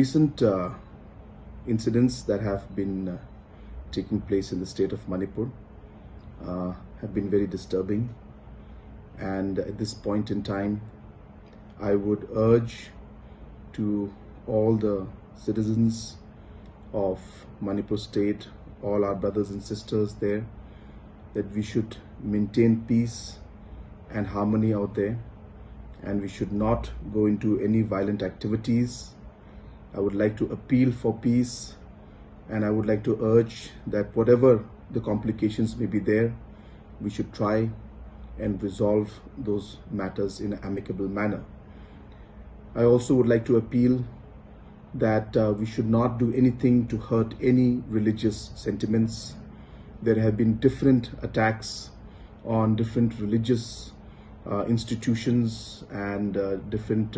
recent incidents that have been taking place in the state of Manipur have been very disturbing, and at this point in time I would urge to all the citizens of Manipur state, all our brothers and sisters there, that we should maintain peace and harmony out there, and we should not go into any violent activities. I would like to appeal for peace, and I would like to urge that whatever the complications may be there, we should try and resolve those matters in an amicable manner. I also would like to appeal that we should not do anything to hurt any religious sentiments. There have been different attacks on different religious institutions and different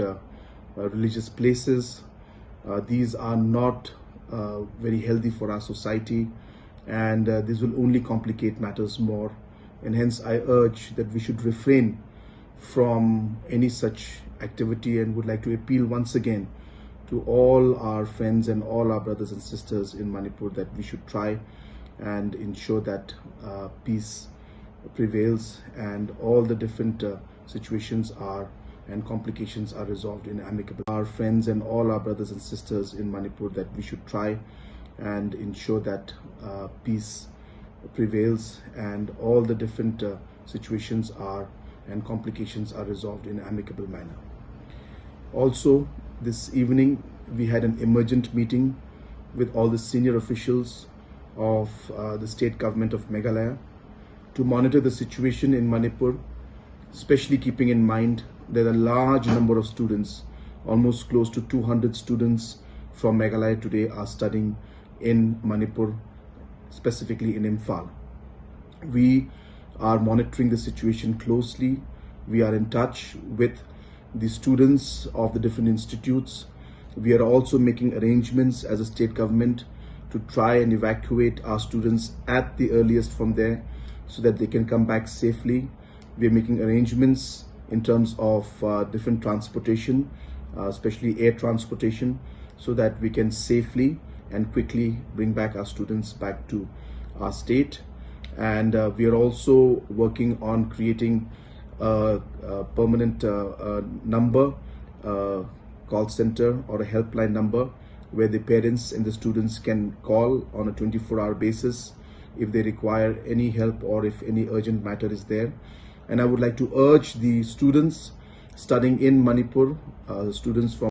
religious places. These are not very healthy for our society, and this will only complicate matters more, and hence I urge that we should refrain from any such activity, and would like to appeal once again to all our friends and all our brothers and sisters in Manipur that we should try and ensure that peace prevails and all the different situations are and complications are resolved in amicable. Our friends and all our brothers and sisters in Manipur that we should try and ensure that peace prevails and all the different situations are and complications are resolved in an amicable manner. Also, this evening we had an emergent meeting with all the senior officials of the state government of Meghalaya to monitor the situation in Manipur, especially keeping in mind that a large number of students, almost close to 200 students from Meghalaya today, are studying in Manipur, specifically in Imphal. We are monitoring the situation closely. We are in touch with the students of the different institutes. We are also making arrangements as a state government to try and evacuate our students at the earliest from there so that they can come back safely. We are making arrangements in terms of different transportation, especially air transportation, so that we can safely and quickly bring back our students back to our state. And we are also working on creating a permanent number, call center or a helpline number where the parents and the students can call on a 24-hour basis if they require any help or if any urgent matter is there. And I would like to urge the students studying in Manipur, students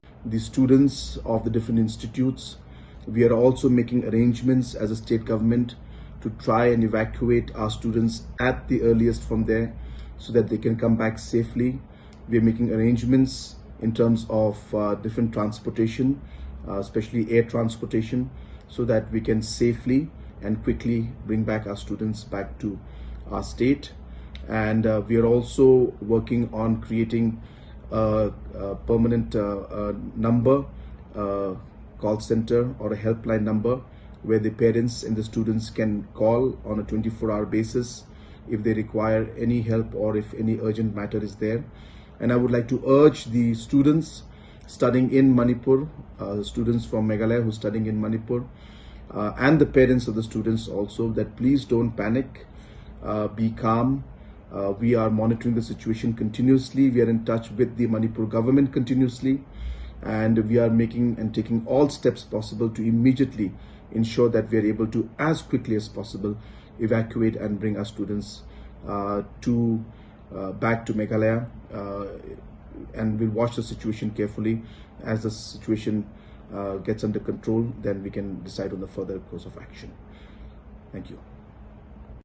of the different institutes. We are also making arrangements as a state government to try and evacuate our students at the earliest from there so that they can come back safely. We are making arrangements in terms of different transportation, especially air transportation, so that we can safely and quickly bring back our students back to our state. And we are also working on creating a permanent number, call center or a helpline number where the parents and the students can call on a 24-hour basis if they require any help or if any urgent matter is there. And I would like to urge the students studying in Manipur, students from Meghalaya who are studying in Manipur, and the parents of the students also, that please don't panic, be calm. We are monitoring the situation continuously. We are in touch with the Manipur government continuously, and we are making and taking all steps possible to immediately ensure that we are able to, as quickly as possible, evacuate and bring our students back to Meghalaya, and we'll watch the situation carefully. As the situation gets under control, then we can decide on the further course of action. Thank you.